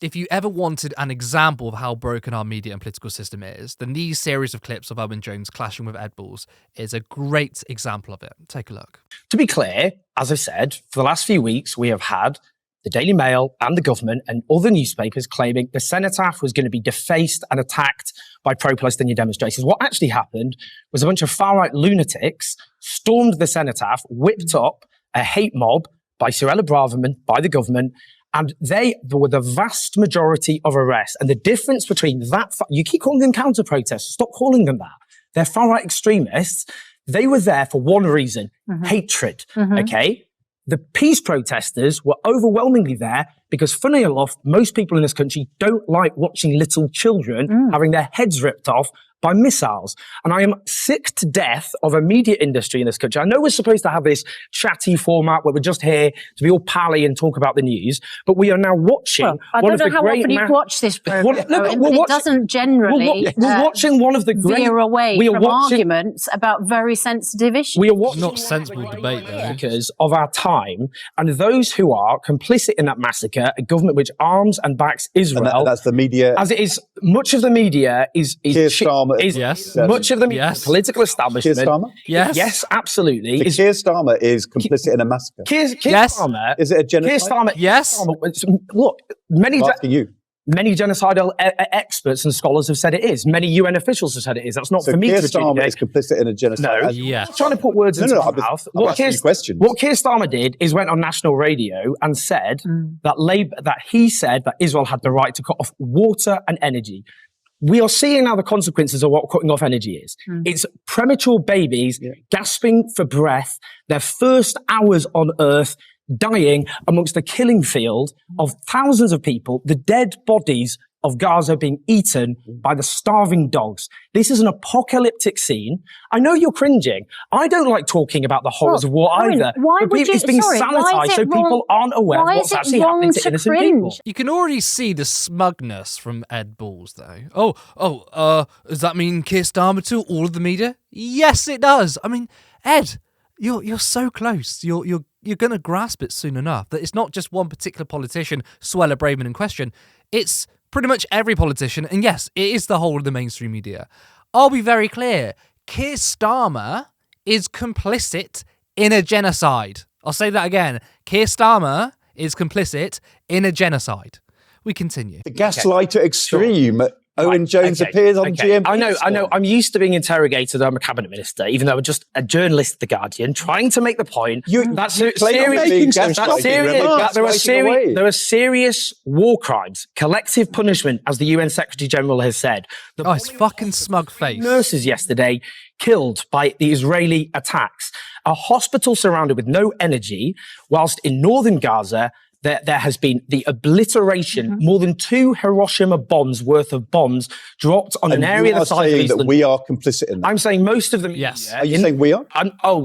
if you ever wanted an example of how broken our media and political system is, then these series of clips of Owen Jones clashing with Ed Balls is a great example of it. Take a look. To be clear, as I said, for the last few weeks, we have had the Daily Mail and the government and other newspapers claiming the cenotaph was going to be defaced and attacked by pro-Palestinian demonstrators. What actually happened was a bunch of far-right lunatics stormed the cenotaph, whipped up a hate mob by Cyrilla Braverman, by the government, and they were the vast majority of arrests. And the difference between that, you keep calling them counter-protesters, stop calling them that. They're far-right extremists. They were there for one reason, hatred, okay? The peace protesters were overwhelmingly there because, funnily enough, most people in this country don't like watching little children having their heads ripped off by missiles. And I am sick to death of a media industry in this country. I know we're supposed to have this chatty format where we're just here to be all pally and talk about the news, but we are now watching I don't know how often you watch this program, but it doesn't generally we're watching one of the great veer away from arguments about very sensitive issues. We are watching not sensible debate, though. Because of our time, and those who are complicit in that massacre, a government which arms and backs Israel. And that's the media. As it is, much of the media is Yes. Much of the media, political establishment. Keir Starmer? Yes. Yes, absolutely. So Keir Starmer is complicit in a massacre. Keir Yes. Starmer. Is it a genocide? Keir Starmer. Yes. Look, I'm asking you. many genocidal experts and scholars have said it is. Many UN officials have said it is. That's not for me Keir to Starmer adjudicate. is complicit in a genocide. No, Yes. I'm trying to put words into my mouth. What Keir Starmer did is went on national radio and said that he said that Israel had the right to cut off water and energy. We are seeing now the consequences of what cutting off energy is. It's premature babies gasping for breath, their first hours on Earth, dying amongst the killing field of thousands of people, the dead bodies of Gaza being eaten by the starving dogs. This is an apocalyptic scene. I know you're cringing. I don't like talking about the horrors of war either. It's being sanitized so people aren't aware of what's actually happening to innocent people. You can already see the smugness from Ed Balls, though. Does that mean Keir Starmer to all of the media? Yes, it does. I mean, Ed, you're so close. You're going to grasp it soon enough that it's not just one particular politician, Suella Braverman, in question. It's pretty much every politician, and yes, it is the whole of the mainstream media. I'll be very clear. Keir Starmer is complicit in a genocide. I'll say that again. Keir Starmer is complicit in a genocide. We continue. The gaslighter extreme. Sure. Owen Jones appears on GMB. I know. I'm used to being interrogated. I'm a cabinet minister, even though I'm just a journalist at The Guardian, trying to make the point. There are serious war crimes, collective punishment, as the UN Secretary General has said. It's fucking smug face. Nurses yesterday killed by the Israeli attacks. A hospital surrounded with no energy, whilst in northern Gaza, there has been the obliteration, more than 2 Hiroshima bombs worth of bombs dropped on an area the size of Eastland. That we are complicit in that. I'm saying most of them. Yes. Are you saying we are?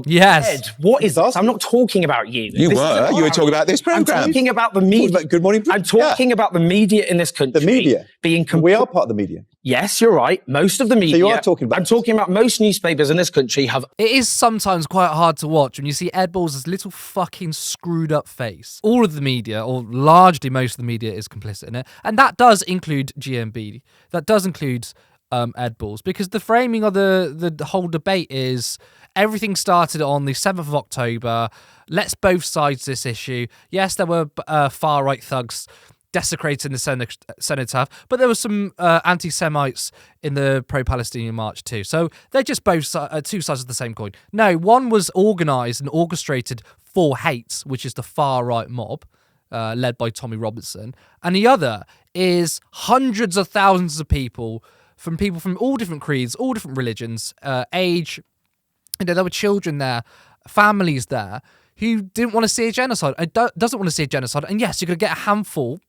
Yes. Ed, what is this? I'm not talking about you. You were talking about this program. I'm talking about the media. About Good Morning. I'm talking about the media in this country. The media being. We are part of the media. Yes, you're right. Most of the media. So you are talking about. I'm talking about most newspapers in this country have. It is sometimes quite hard to watch when you see Ed Balls' little fucking screwed up face. All of the media, or largely most of the media, is complicit in it. And that does include GMB. That does include Ed Balls. Because the framing of the whole debate is everything started on the 7th of October. Let's both sides this issue. Yes, there were far-right thugs desecrating the cenotaph, but there were some anti-Semites in the pro-Palestinian march too. So they're just both two sides of the same coin. No, one was organised and orchestrated for hate, which is the far-right mob, led by Tommy Robinson, and the other is hundreds of thousands of people from all different creeds, all different religions, age. There were children there, families there, who didn't want to see a genocide, doesn't want to see a genocide. And yes, you're going to get a handful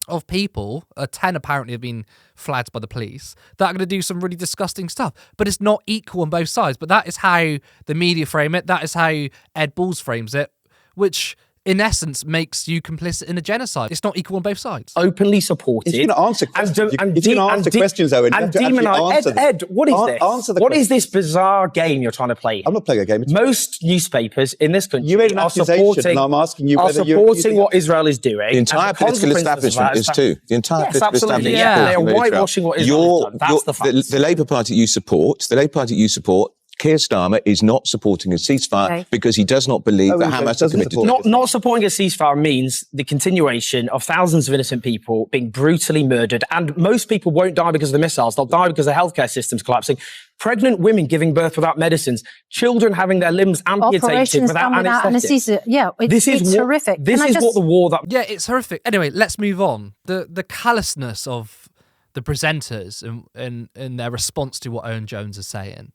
of people, 10 apparently have been flagged by the police, that are going to do some really disgusting stuff. But it's not equal on both sides. But that is how the media frame it. That is how Ed Balls frames it, which in essence, makes you complicit in a genocide. It's not equal on both sides. Openly supported. He's going to answer questions. He's going to answer questions, Owen. And demonize. Ed, what is this? Answer the what question. is this bizarre game you're trying to play? I'm not playing a game. Most newspapers in this country You made an accusation, and I'm asking you whether you're supporting what Israel is doing. The entire political establishment is too. The entire political absolutely. establishment. They are whitewashing what Israel has done. That's the fact. The Labour Party you support, Keir Starmer is not supporting a ceasefire because he does not believe that Hamas are committed to it. Not supporting a ceasefire means the continuation of thousands of innocent people being brutally murdered, and most people won't die because of the missiles. They'll die because the healthcare system's collapsing. Pregnant women giving birth without medicines, children having their limbs amputated without anesthesia. Yeah, it's horrific. This is what the war that... Yeah, it's horrific. Anyway, let's move on. The callousness of the presenters in their response to what Owen Jones is saying.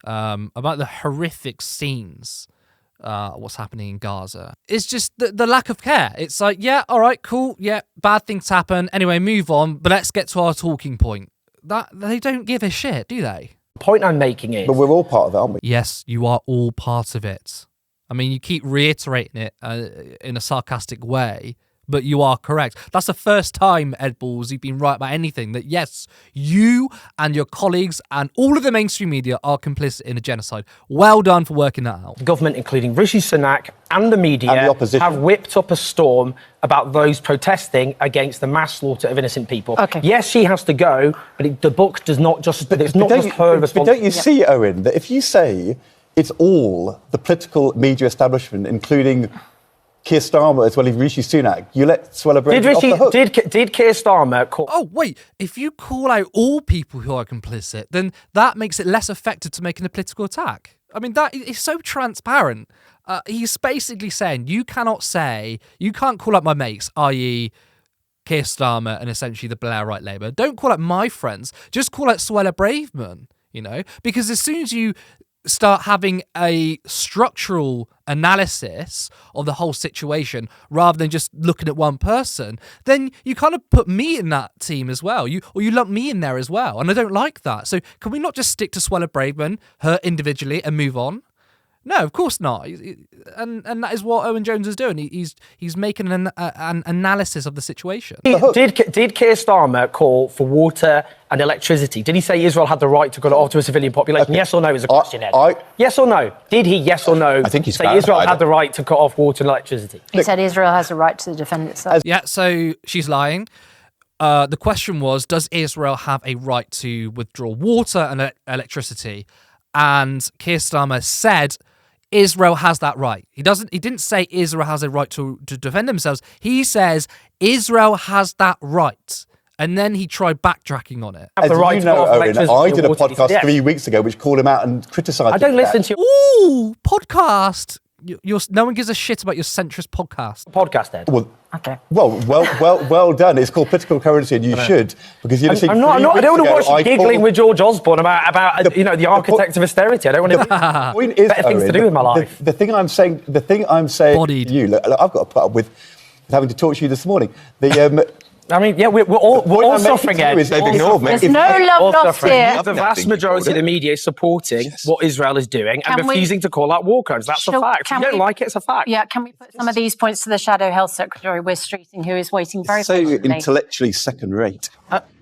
About the horrific scenes, what's happening in Gaza. It's just the lack of care. It's like, yeah, all right, cool, yeah, bad things happen. Anyway, move on, but let's get to our talking point. That they don't give a shit, do they? The point I'm making is... But we're all part of it, aren't we? Yes, you are all part of it. I mean, you keep reiterating it in a sarcastic way, but you are correct. That's the first time, Ed Balls, you've been right about anything. That yes, you and your colleagues and all of the mainstream media are complicit in a genocide. Well done for working that out. The government, including Rishi Sunak and the media, and the opposition, have whipped up a storm about those protesting against the mass slaughter of innocent people. Okay. Yes, she has to go, but the book does not just... it's not just her responsibility. But don't you see, Owen, that if you say it's all the political media establishment, including Keir Starmer as well as Rishi Sunak, you let Suella Braverman off the hook. Did Keir Starmer call... Oh, wait, if you call out all people who are complicit, then that makes it less effective to making a political attack. I mean, that is so transparent. He's basically saying you can't call out my mates, i.e. Keir Starmer and essentially the Blairite Labour. Don't call out my friends, just call out Suella Braverman, because as soon as you start having a structural analysis of the whole situation rather than just looking at one person, then you kind of put me in that team as well. You lump me in there as well, and I don't like that. So can we not just stick to Suella Braverman, her individually, and move on? No, of course not. And that is what Owen Jones is doing. He's making an analysis of the situation. Did Keir Starmer call for water and electricity? Did he say Israel had the right to cut it off to a civilian population? Yes or no is a question, Ed. Yes or no? Did he, yes or no, I think he's say Israel had the right to cut off water and electricity? He said Israel has a right to defend itself. Yeah, so she's lying. The question was, does Israel have a right to withdraw water and electricity? And Keir Starmer said Israel has that right. He didn't say Israel has a right to defend themselves. He says Israel has that right. And then he tried backtracking on it. As you know, Owen, I did a podcast 3 weeks ago which called him out and criticised him. I don't listen to you. Ooh, podcast. No one gives a shit about your centrist podcast. Podcast, Ed. Well, okay. Well done. It's called political currency, and you should, because I don't want to watch you giggling with George Osborne about the architect of austerity. I don't want to. Better things to do with my life. The thing I'm saying Bodied. to you, look, I've got to put up with having to talk to you this morning. I mean, yeah, we're all suffering, Ed. There's no love lost here. The vast majority of the media is supporting what Israel is doing and refusing to call out war crimes. That's a fact. If you don't like it, it's a fact. Yeah, can we put some of these points to the Shadow Health Secretary, Wes Streeting, who is waiting very patiently? So intellectually second-rate.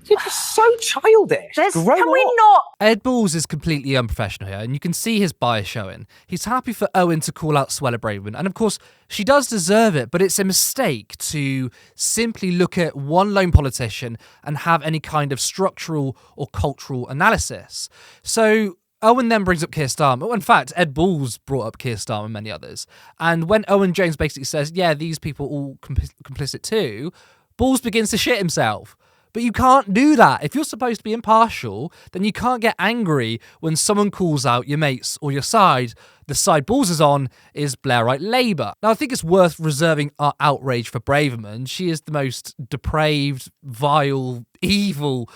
You're just so childish. Can we not? Ed Balls is completely unprofessional here, and you can see his bias showing. He's happy for Owen to call out Suella Braverman, and of course, she does deserve it, but it's a mistake to simply look at one lone politician and have any kind of structural or cultural analysis. So Owen then brings up Keir Starmer. In fact, Ed Balls brought up Keir Starmer and many others. And when Owen Jones basically says, yeah, these people are all complicit too, Balls begins to shit himself. But you can't do that. If you're supposed to be impartial, then you can't get angry when someone calls out your mates or your side. The side Balls is on is Blairite Labour. Now, I think it's worth reserving our outrage for Braverman. She is the most depraved, vile, evil,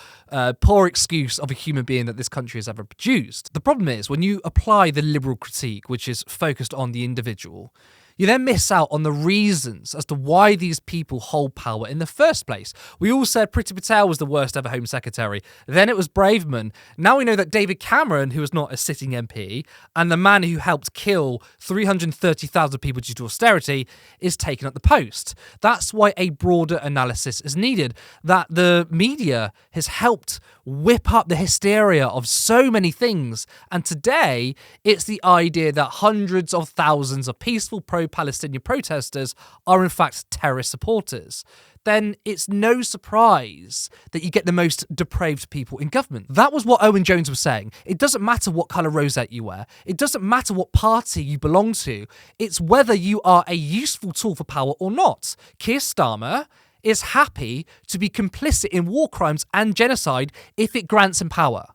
poor excuse of a human being that this country has ever produced. The problem is, when you apply the liberal critique, which is focused on the individual, you then miss out on the reasons as to why these people hold power in the first place. We all said Priti Patel was the worst ever Home Secretary. Then it was Braverman. Now we know that David Cameron, who is not a sitting MP, and the man who helped kill 330,000 people due to austerity, is taken at the post. That's why a broader analysis is needed, that the media has helped whip up the hysteria of so many things. And today, it's the idea that hundreds of thousands of peaceful pro-Palestinian protesters are in fact terrorist supporters. Then it's no surprise that you get the most depraved people in government. That was what Owen Jones was saying. It doesn't matter what colour rosette you wear. It doesn't matter what party you belong to. It's whether you are a useful tool for power or not. Keir Starmer is happy to be complicit in war crimes and genocide if it grants him power.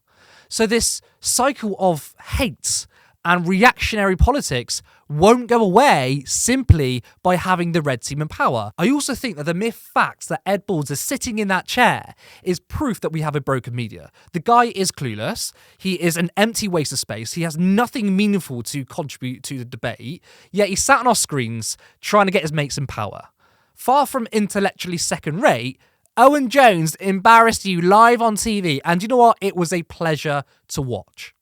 So this cycle of hate and reactionary politics won't go away simply by having the red team in power. I also think that the mere fact that Ed Balls is sitting in that chair is proof that we have a broken media. The guy is clueless. He is an empty waste of space. He has nothing meaningful to contribute to the debate, yet he sat on our screens trying to get his mates in power. Far from intellectually second-rate, Owen Jones embarrassed you live on TV, and you know what? It was a pleasure to watch.